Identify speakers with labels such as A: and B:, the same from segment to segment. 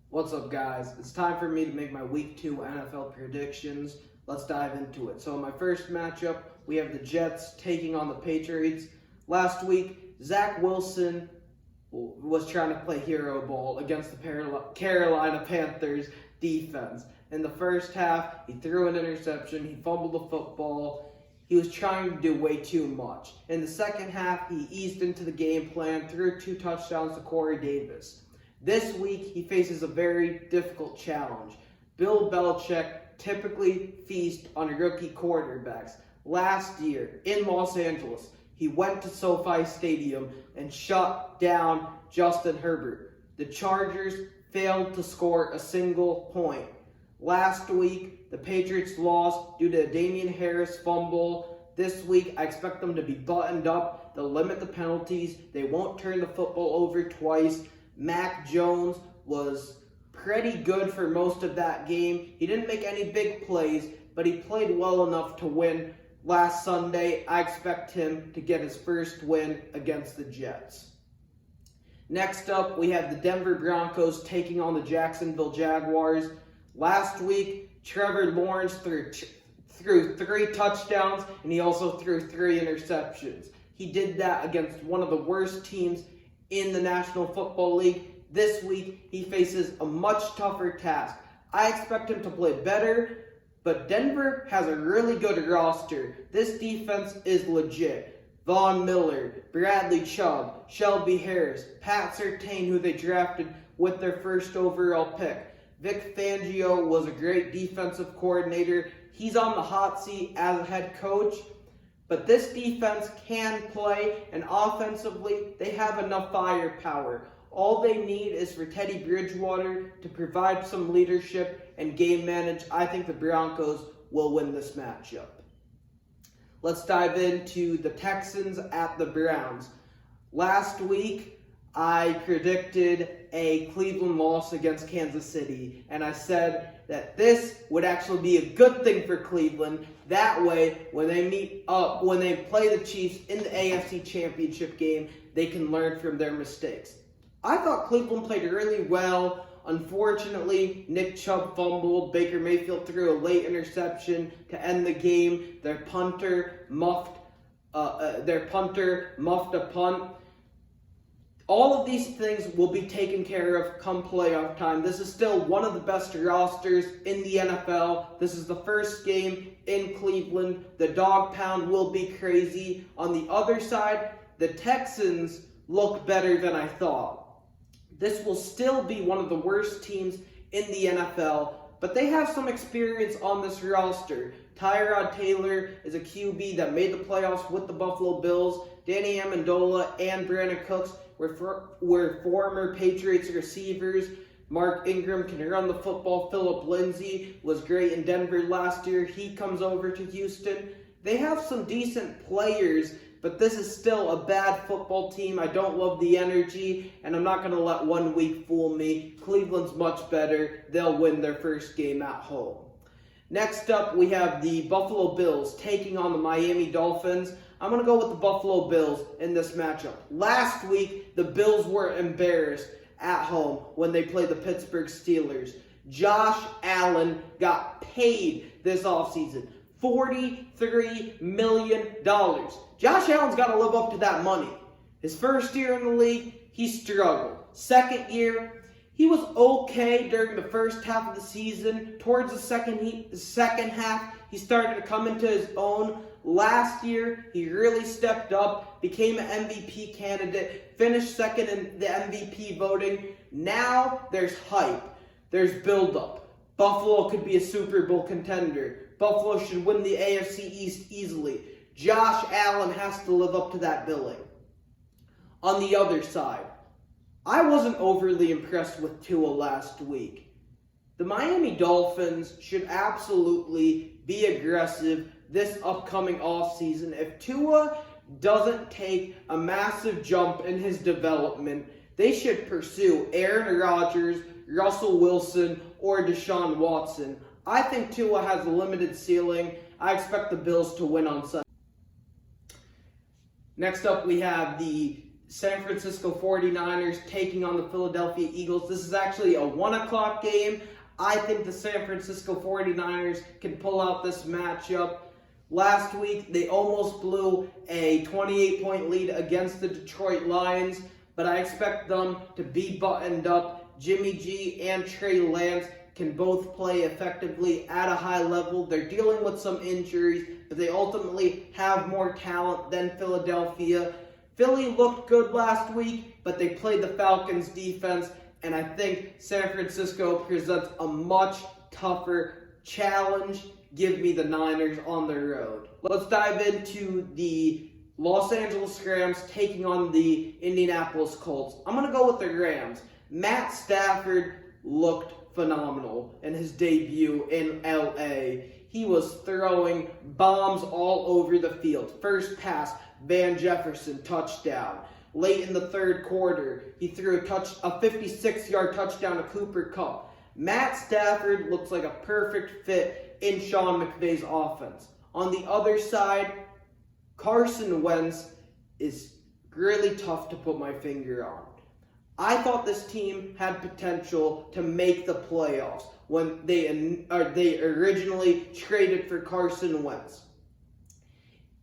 A: What's up, guys? It's time for me to make my Week 2 NFL predictions. Let's dive into it. So in my first matchup, we have the Jets taking on the Patriots. Last week, Zach Wilson was trying to play hero ball against the Carolina Panthers defense. In the first half, he threw an interception, he fumbled the football. He was trying to do way too much. In the second half, he eased into the game plan, threw 2 touchdowns to Corey Davis. This week, he faces a very difficult challenge. Bill Belichick typically feasts on rookie quarterbacks. Last year, in Los Angeles, he went to SoFi Stadium and shut down Justin Herbert. The Chargers failed to score a single point. Last week, the Patriots lost due to a Damian Harris fumble. This week, I expect them to be buttoned up. They'll limit the penalties. They won't turn the football over twice. Mac Jones was pretty good for most of that game. He didn't make any big plays, but he played well enough to win last Sunday. I expect him to get his first win against the Jets. Next up, we have the Denver Broncos taking on the Jacksonville Jaguars. Last week, Trevor Lawrence threw 3 touchdowns, and he also threw 3 interceptions. He did that against one of the worst teams in the National Football League. This week, he faces a much tougher task. I expect him to play better, but Denver has a really good roster. This defense is legit. Von Miller, Bradley Chubb, Shelby Harris, Pat Surtain, who they drafted with their first overall pick. Vic Fangio was a great defensive coordinator. He's on the hot seat as a head coach. But this defense can play, and offensively, they have enough firepower. All they need is for Teddy Bridgewater to provide some leadership and game manage. I think the Broncos will win this matchup. Let's dive into the Texans at the Browns. Last week, I predicted a Cleveland loss against Kansas City, and I said that this would actually be a good thing for Cleveland. That way, when they play the Chiefs in the AFC Championship game, they can learn from their mistakes. I thought Cleveland played really well. Unfortunately, Nick Chubb fumbled. Baker Mayfield threw a late interception to end the game. Their punter muffed a punt. All of these things will be taken care of come playoff time. This is still one of the best rosters in the NFL. This is the first game in Cleveland. The dog pound will be crazy. On the other side, the Texans look better than I thought. This will still be one of the worst teams in the NFL, but they have some experience on this roster. Tyrod Taylor is a QB that made the playoffs with the Buffalo Bills. Danny Amendola and Brandon Cooks were former Patriots receivers. Mark Ingram can run the football. Phillip Lindsay was great in Denver last year. He comes over to Houston. They have some decent players, but this is still a bad football team. I don't love the energy, and I'm not going to let 1 week fool me. Cleveland's much better. They'll win their first game at home. Next up, we have the Buffalo Bills taking on the Miami Dolphins. I'm going to go with the Buffalo Bills in this matchup. Last week, the Bills were embarrassed at home when they played the Pittsburgh Steelers. Josh Allen got paid this offseason. $43 million. Josh Allen's got to live up to that money. His first year in the league, he struggled. Second year, he was okay during the first half of the season. Towards the second half, he started to come into his own. Last year, he really stepped up, became an MVP candidate, finished second in the MVP voting. Now there's hype. There's buildup. Buffalo could be a Super Bowl contender. Buffalo should win the AFC East easily. Josh Allen has to live up to that billing. On the other side, I wasn't overly impressed with Tua last week. The Miami Dolphins should absolutely be aggressive this upcoming offseason. If Tua doesn't take a massive jump in his development, they should pursue Aaron Rodgers, Russell Wilson, or Deshaun Watson. I think Tua has a limited ceiling. I expect the Bills to win on Sunday. Next up, we have the San Francisco 49ers taking on the Philadelphia Eagles. This is actually a 1 o'clock game. I think the San Francisco 49ers can pull out this matchup. Last week, they almost blew a 28-point lead against the Detroit Lions, but I expect them to be buttoned up. Jimmy G and Trey Lance can both play effectively at a high level. They're dealing with some injuries, but they ultimately have more talent than Philadelphia. Philly looked good last week, but they played the Falcons defense, and I think San Francisco presents a much tougher challenge. Give me the Niners on the road. Let's dive into the Los Angeles Rams taking on the Indianapolis Colts. I'm going to go with the Rams. Matt Stafford looked phenomenal in his debut in LA. He was throwing bombs all over the field. First pass, Van Jefferson, touchdown. Late in the third quarter, he threw a 56-yard touchdown to Cooper Kupp. Matt Stafford looks like a perfect fit in Sean McVay's offense. On the other side, Carson Wentz is really tough to put my finger on. I thought this team had potential to make the playoffs when they originally traded for Carson Wentz.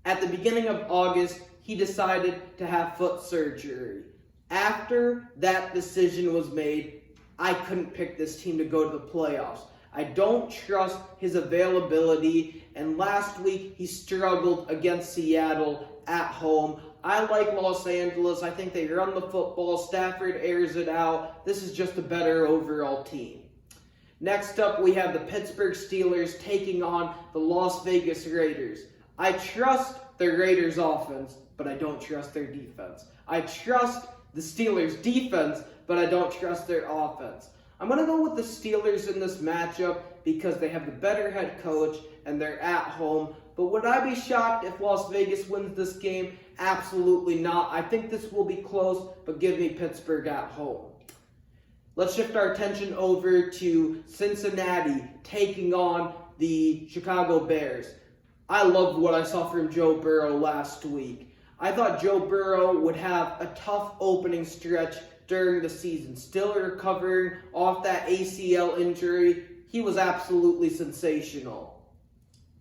A: At the beginning of August, he decided to have foot surgery. After that decision was made, I couldn't pick this team to go to the playoffs. I don't trust his availability, and last week he struggled against Seattle at home. I like Los Angeles. I think they run the football. Stafford airs it out. This is just a better overall team. Next up, we have the Pittsburgh Steelers taking on the Las Vegas Raiders. I trust the Raiders' offense, but I don't trust their defense. I trust the Steelers' defense, but I don't trust their offense. I'm going to go with the Steelers in this matchup because they have the better head coach and they're at home. But would I be shocked if Las Vegas wins this game? Absolutely not. I think this will be close, but give me Pittsburgh at home. Let's shift our attention over to Cincinnati taking on the Chicago Bears. I loved what I saw from Joe Burrow last week. I thought Joe Burrow would have a tough opening stretch during the season. Still recovering off that ACL injury, he was absolutely sensational.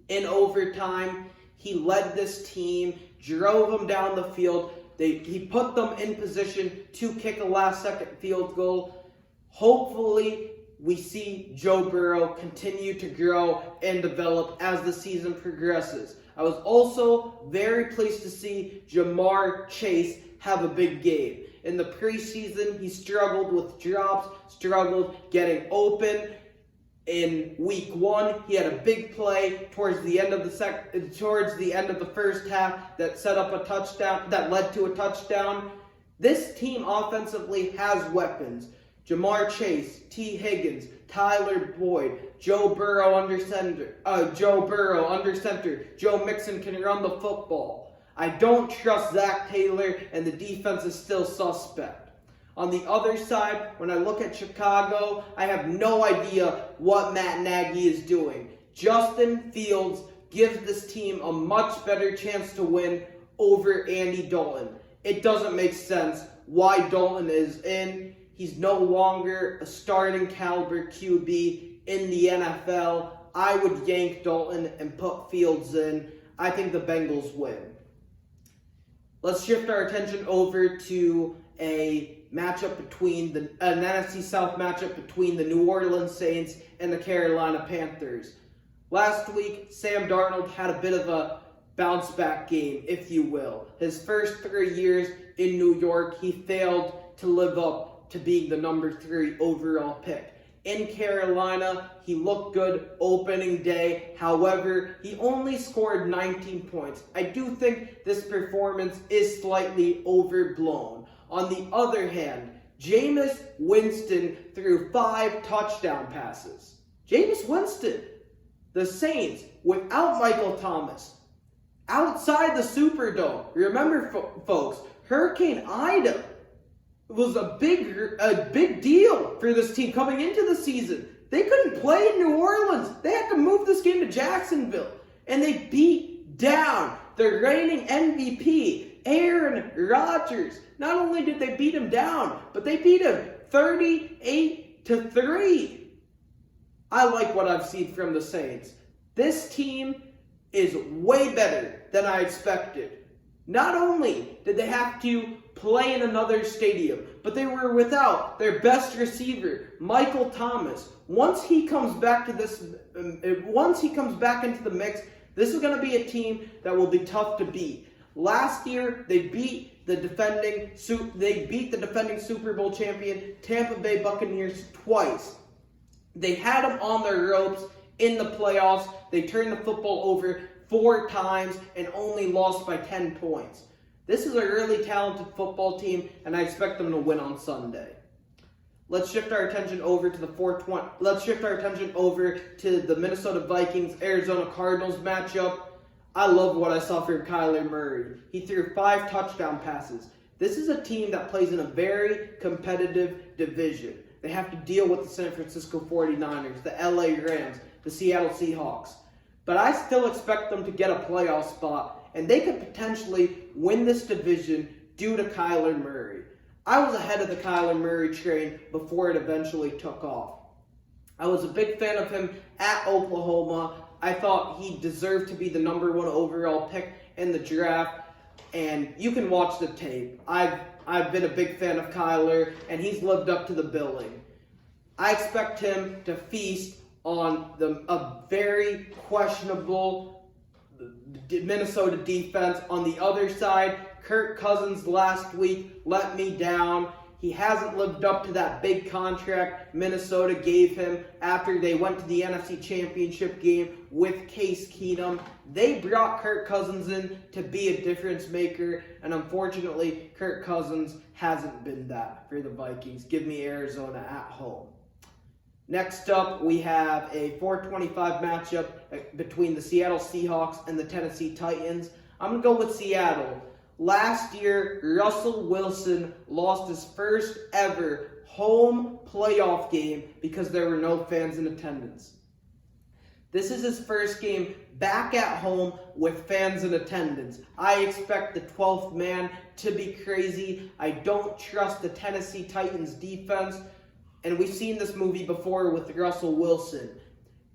A: In overtime, he led this team, drove them down the field. He put them in position to kick a last-second field goal. Hopefully, we see Joe Burrow continue to grow and develop as the season progresses. I was also very pleased to see Jamar Chase have a big game. In the preseason, he struggled with drops, struggled getting open. In week 1, he had a big play towards the end of the first half that set up a touchdown, that led to a touchdown. This team offensively has weapons. Jamar Chase, T. Higgins, Tyler Boyd, Joe Burrow under center. Joe Mixon can run the football. I don't trust Zach Taylor, and the defense is still suspect. On the other side, when I look at Chicago, I have no idea what Matt Nagy is doing. Justin Fields gives this team a much better chance to win over Andy Dalton. It doesn't make sense why Dalton is in. He's no longer a starting caliber QB in the NFL. I would yank Dalton and put Fields in. I think the Bengals win. Let's shift our attention over to an NFC South matchup between the New Orleans Saints and the Carolina Panthers. Last week, Sam Darnold had a bit of a bounce back game, if you will. His first 3 years in New York, he failed to live up to being the number 3 overall pick. In Carolina, he looked good opening day. However, he only scored 19 points. I do think this performance is slightly overblown. On the other hand, Jameis Winston threw 5 touchdown passes. Jameis Winston, the Saints, without Michael Thomas, outside the Superdome. Remember, folks, Hurricane Ida was a big deal for this team coming into the season. They couldn't play in New Orleans. They had to move this game to Jacksonville. And they beat down the reigning MVP, Aaron Rodgers. Not only did they beat him down, but they beat him 38-3. I like what I've seen from the Saints. This team is way better than I expected. Not only did they have to play in another stadium, but they were without their best receiver, Michael Thomas. Once he comes back into the mix, this is going to be a team that will be tough to beat. Last year, they beat the defending Super Bowl champion Tampa Bay Buccaneers twice. They had them on their ropes in the playoffs. They turned the football over 4 times and only lost by 10 points. This is a really talented football team, and I expect them to win on Sunday. Let's shift our attention over to the Minnesota Vikings Arizona Cardinals matchup. I love what I saw from Kyler Murray. He threw 5 touchdown passes. This is a team that plays in a very competitive division. They have to deal with the San Francisco 49ers, the LA Rams, the Seattle Seahawks. But I still expect them to get a playoff spot, and they could potentially win this division due to Kyler Murray. I was ahead of the Kyler Murray train before it eventually took off. I was a big fan of him at Oklahoma. I thought he deserved to be the number 1 overall pick in the draft, and you can watch the tape. I've been a big fan of Kyler, and he's lived up to the billing. I expect him to feast on a very questionable Minnesota defense. On the other side, Kirk Cousins last week let me down. He hasn't lived up to that big contract Minnesota gave him after they went to the NFC Championship game with Case Keenum. They brought Kirk Cousins in to be a difference maker, and unfortunately, Kirk Cousins hasn't been that for the Vikings. Give me Arizona at home. Next up, we have a 425 matchup between the Seattle Seahawks and the Tennessee Titans. I'm going to go with Seattle. Last year, Russell Wilson lost his first ever home playoff game because there were no fans in attendance. This is his first game back at home with fans in attendance. I expect the 12th man to be crazy. I don't trust the Tennessee Titans defense. And we've seen this movie before with Russell Wilson.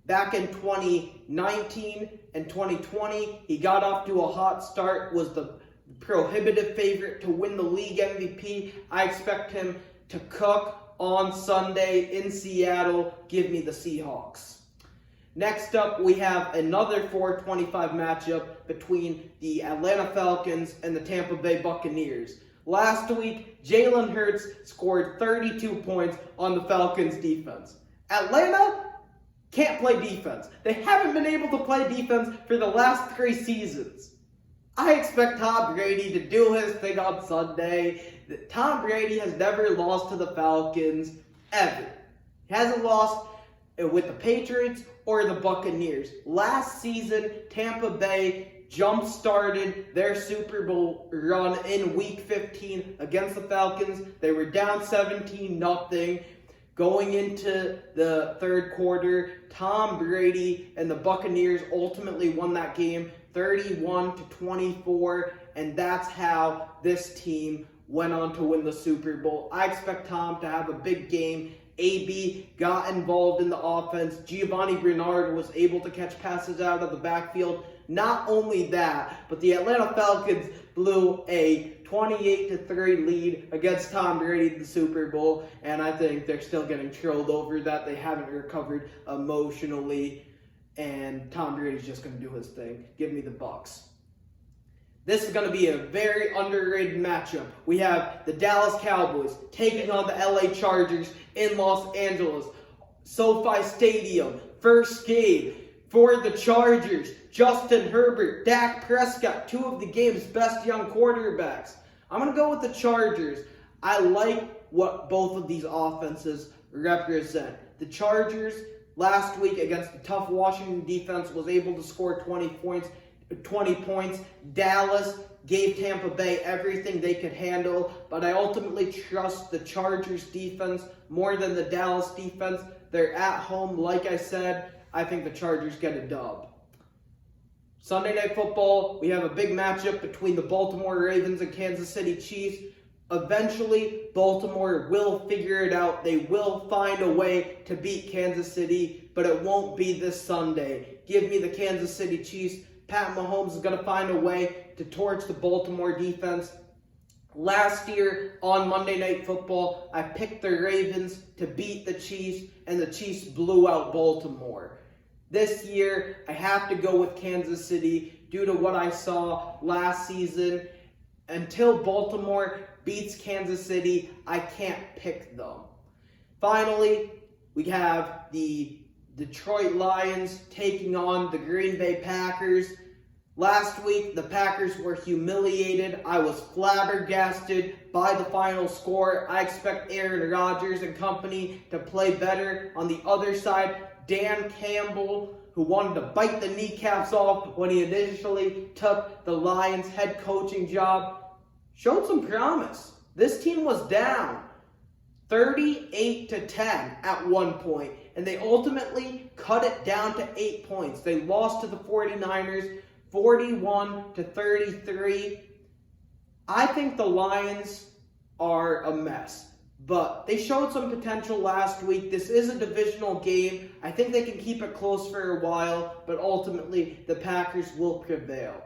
A: Back in 2019 and 2020, he got off to a hot start, was the prohibitive favorite to win the league MVP. I expect him to cook on Sunday in Seattle. Give me the Seahawks. Next up, we have another 425 matchup between the Atlanta Falcons and the Tampa Bay Buccaneers. Last week, Jalen Hurts scored 32 points on the Falcons defense. Atlanta can't play defense. They haven't been able to play defense for the last 3 seasons. I expect Tom Brady to do his thing on Sunday. Tom Brady has never lost to the Falcons, ever. He hasn't lost with the Patriots or the Buccaneers. Last season, Tampa Bay jump-started their Super Bowl run in Week 15 against the Falcons. They were down 17-0. Going into the third quarter, Tom Brady and the Buccaneers ultimately won that game 31-24, and that's how this team went on to win the Super Bowl. I expect Tom to have a big game. AB got involved in the offense. Giovanni Bernard was able to catch passes out of the backfield. Not only that, but the Atlanta Falcons blew a 28-3 lead against Tom Brady in the Super Bowl, and I think they're still getting trolled over that. They haven't recovered emotionally, and Tom Brady's just going to do his thing. Give me the Bucs. This is going to be a very underrated matchup. We have the Dallas Cowboys taking on the LA Chargers in Los Angeles. SoFi Stadium, first game for the Chargers. Justin Herbert, Dak Prescott, 2 of the game's best young quarterbacks. I'm going to go with the Chargers. I like what both of these offenses represent. The Chargers last week against the tough Washington defense was able to score 20 points. Dallas gave Tampa Bay everything they could handle, but I ultimately trust the Chargers defense more than the Dallas defense. They're at home, like I said. I think the Chargers get a dub. Sunday Night Football, we have a big matchup between the Baltimore Ravens and Kansas City Chiefs. Eventually, Baltimore will figure it out. They will find a way to beat Kansas City, but it won't be this Sunday. Give me the Kansas City Chiefs. Pat Mahomes is going to find a way to torch the Baltimore defense. Last year on Monday Night Football, I picked the Ravens to beat the Chiefs, and the Chiefs blew out Baltimore. This year, I have to go with Kansas City due to what I saw last season. Until Baltimore beats Kansas City, I can't pick them. Finally, we have the Detroit Lions taking on the Green Bay Packers. Last week, the Packers were humiliated. I was flabbergasted by the final score. I expect Aaron Rodgers and company to play better. On the other side, Dan Campbell, who wanted to bite the kneecaps off when he initially took the Lions head coaching job, showed some promise. This team was down 38-10 at one point, and they ultimately cut it down to 8 points. They lost to the 49ers 41-33. I think the Lions are a mess, but they showed some potential last week. This is a divisional game. I think they can keep it close for a while, but ultimately the Packers will prevail.